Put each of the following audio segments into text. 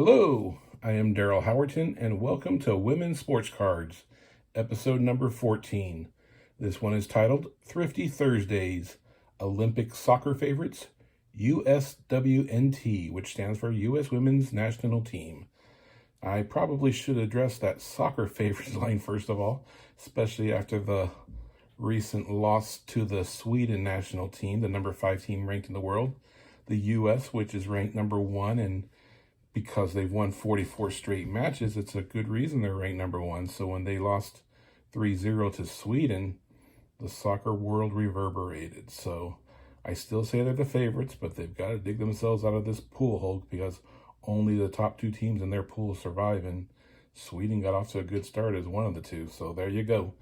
Hello, I am Darryl Howerton, and welcome to Women's Sports Cards, episode number 14. This one is titled Thrifty Thursdays, Olympic Soccer Favorites, USWNT, which stands for U.S. Women's National Team. I probably should address that soccer favorites line first of all, especially after the recent loss to the Sweden national team, the number 5 team ranked in the world. The U.S., which is ranked number 1, and because they've won 44 straight matches, it's a good reason they're ranked number 1. So when they lost 3-0 to Sweden, the soccer world reverberated. So I still say they're the favorites, but they've got to dig themselves out of this pool hole because only the top 2 teams in their pool survive, and Sweden got off to a good start as one of the 2. So there you go.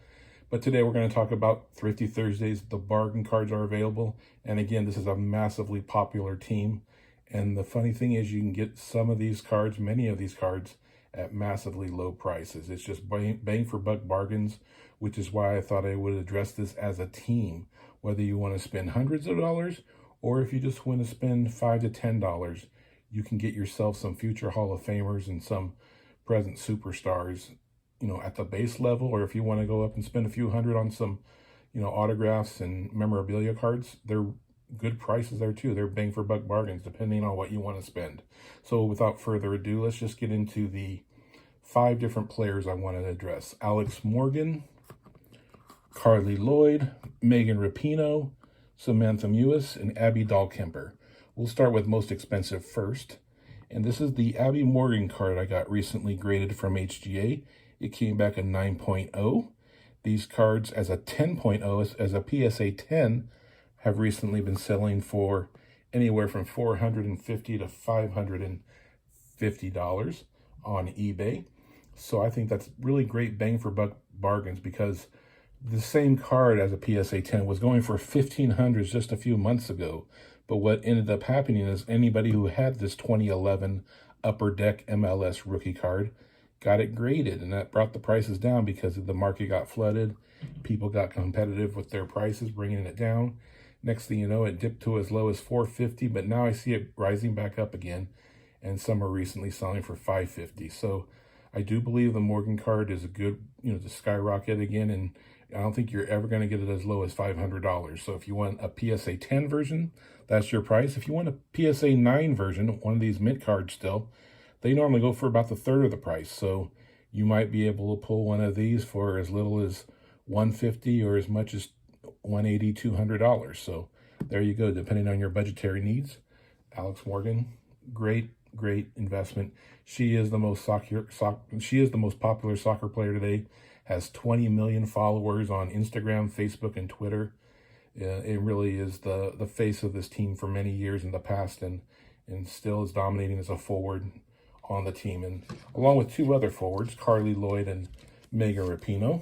But today we're going to talk about Thrifty Thursdays. The bargain cards are available. And again, this is a massively popular team. And the funny thing is you can get some of these cards, many of these cards, at massively low prices. It's just bang for buck bargains, which is why I thought I would address this as a team. Whether you want to spend hundreds of dollars or if you just want to spend $5 to $10, you can get yourself some future Hall of Famers and some present superstars, at the base level. Or if you want to go up and spend a few hundred on some, autographs and memorabilia cards, they're good prices there too. They're bang for buck bargains depending on what you want to spend. So without further ado, let's just get into the 5 different players I wanted to address. Alex Morgan, Carli Lloyd, Megan Rapinoe, Samantha Mewis, and Abby Dahlkemper. We'll start with most expensive first. And this is the Abby Morgan card I got recently graded from HGA. It came back a 9.0. These cards as a 10.0, as a PSA 10, have recently been selling for anywhere from $450 to $550 on eBay. So I think that's really great bang for buck bargains, because the same card as a PSA 10 was going for $1,500 just a few months ago. But what ended up happening is anybody who had this 2011 Upper Deck MLS rookie card got it graded, and that brought the prices down because the market got flooded. People got competitive with their prices, bringing it down. Next thing you know, it dipped to as low as $450, but now I see it rising back up again, and some are recently selling for $550. So I do believe the Morgan card is a good, to skyrocket again, and I don't think you're ever going to get it as low as $500. So if you want a PSA 10 version, that's your price. If you want a PSA 9 version, one of these mint cards still, they normally go for about the third of the price. So you might be able to pull one of these for as little as $150 or as much as $180, $200. So there you go, depending on your budgetary needs. Alex Morgan, great investment. She is the most popular soccer player today. Has 20 million followers on Instagram, Facebook, and Twitter. It really is the face of this team for many years in the past, and still is dominating as a forward on the team. And along with 2 other forwards, Carli Lloyd and Megan Rapinoe,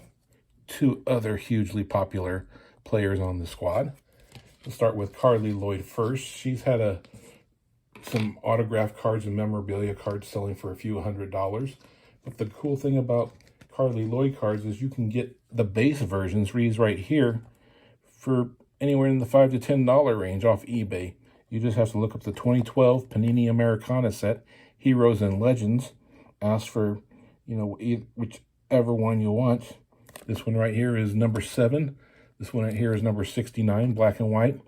2 other hugely popular players on the squad. We'll start with Carli Lloyd first. She's had some autograph cards and memorabilia cards selling for a few $100s. But the cool thing about Carli Lloyd cards is you can get the base versions, these right here, for anywhere in the $5 to $10 range off eBay. You just have to look up the 2012 Panini Americana set, Heroes and Legends. Ask for, whichever one you want. This one right here is number 7. This one right here is number 69, black and white.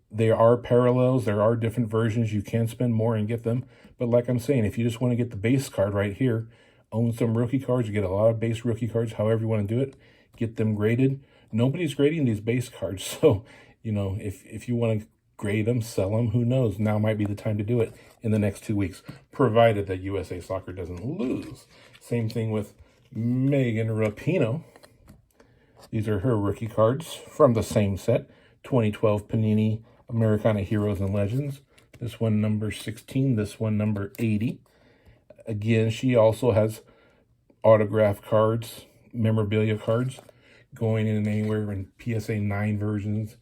There are parallels. There are different versions. You can spend more and get them. But like I'm saying, if you just want to get the base card right here, own some rookie cards, you get a lot of base rookie cards, however you want to do it, get them graded. Nobody's grading these base cards. So, if you want to grade them, sell them, who knows? Now might be the time to do it in the next 2 weeks, provided that USA Soccer doesn't lose. Same thing with Megan Rapinoe. These are her rookie cards from the same set, 2012 Panini Americana Heroes and Legends. This one number 16, this one number 80. Again, she also has autograph cards, memorabilia cards, going in anywhere in PSA 9 versions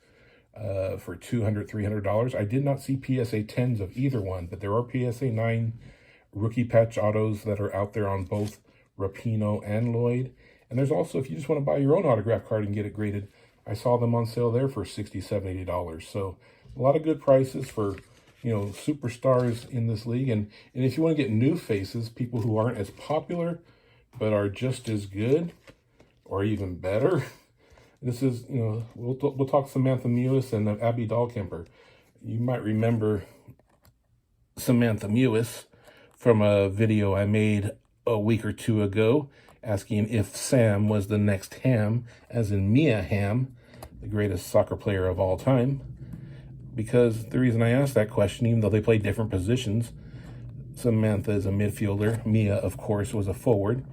for $200, $300. I did not see PSA 10s of either one, but there are PSA 9 rookie patch autos that are out there on both Rapinoe and Lloyd. And there's also, if you just want to buy your own autograph card and get it graded, I saw them on sale there for $60, $70. So a lot of good prices for superstars in this league. And if you want to get new faces, people who aren't as popular but are just as good or even better, this is, we'll talk Samantha Mewis and Abby Dahlkemper. You might remember Samantha Mewis from a video I made a week or two ago asking if Sam was the next Ham, as in Mia Hamm, the greatest soccer player of all time. Because the reason I asked that question, even though they play different positions, Samantha is a midfielder, Mia, of course, was a forward.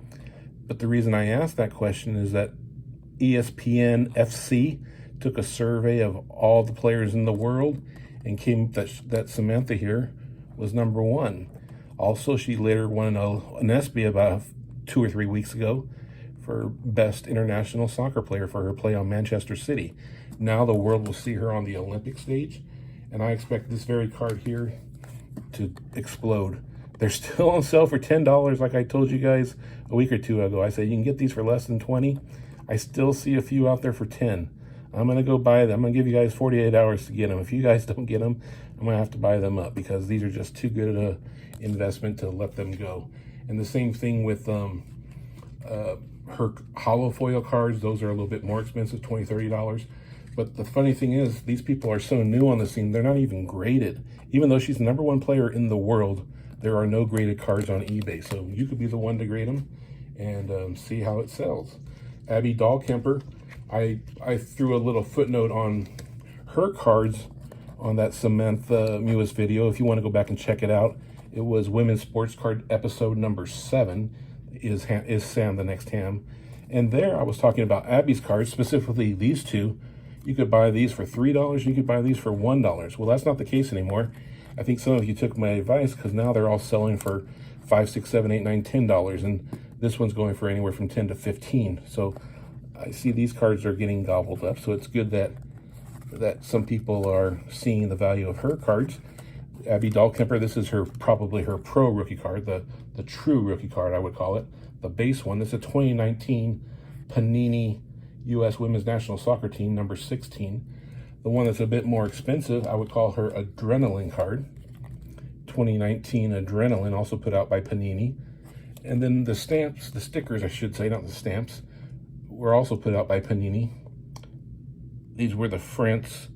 But the reason I asked that question is that ESPN FC took a survey of all the players in the world and came that Samantha here was number one. Also, she later won an ESPY about 2 or 3 weeks ago for best international soccer player for her play on Manchester City. Now the world will see her on the Olympic stage, and I expect this very card here to explode. They're still on sale for $10, like I told you guys a week or two ago. I said you can get these for less than $20. I still see a few out there for $10. I'm going to go buy them. I'm going to give you guys 48 hours to get them. If you guys don't get them, I'm going to have to buy them up because these are just too good an investment to let them go. And the same thing with her hollow foil cards. Those are a little bit more expensive, $20, $30. But the funny thing is, these people are so new on the scene, they're not even graded. Even though she's the #1 player in the world, there are no graded cards on eBay. So you could be the one to grade them and see how it sells. Abby Dahlkemper, I threw a little footnote on her cards on that Samantha Mewis video. If you want to go back and check it out, it was Women's Sports Card episode number 7, is Sam the next Ham. And there I was talking about Abby's cards, specifically these two. You could buy these for $3, you could buy these for $1. Well, that's not the case anymore. I think some of you took my advice because now they're all selling for $5, $6, $7, $8, $9, $10. And this one's going for anywhere from $10 to $15. So I see these cards are getting gobbled up. So it's good that some people are seeing the value of her cards. Abby Dahlkemper, this is probably her pro rookie card, the true rookie card, I would call it. The base one. This is a 2019 Panini U.S. Women's National Soccer Team, number 16. The one that's a bit more expensive, I would call her Adrenaline card. 2019 Adrenaline, also put out by Panini. And then the stamps, the stickers, I should say, not the stamps, were also put out by Panini. These were the France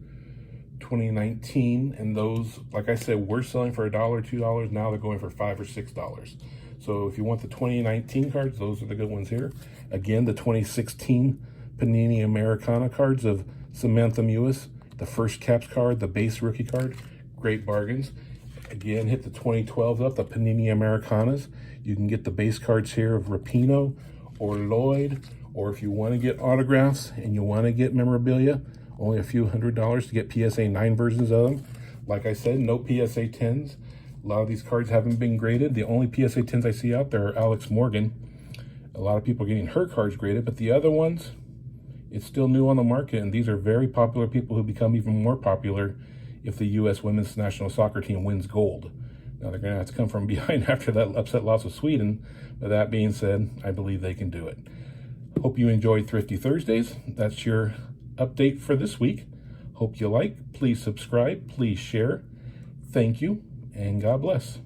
2019, and those, like I said, were selling for $1, $2. Now they're going for $5 or $6. So if you want the 2019 cards, those are the good ones here. Again, the 2016 Panini Americana cards of Samantha Mewis, the first caps card, the base rookie card, great bargains. Again, hit the 2012s up, the Panini Americanas. You can get the base cards here of Rapinoe or Lloyd, or if you want to get autographs and you want to get memorabilia, only a few $100s to get PSA 9 versions of them. Like I said, no PSA 10s. A lot of these cards haven't been graded. The only PSA 10s I see out there are Alex Morgan. A lot of people are getting her cards graded, but the other ones, it's still new on the market, and these are very popular people who become even more popular if the U.S. Women's National Soccer Team wins gold. Now, they're going to have to come from behind after that upset loss of Sweden, but that being said, I believe they can do it. Hope you enjoyed Thrifty Thursdays. That's your update for this week. Hope you like. Please subscribe. Please share. Thank you, and God bless.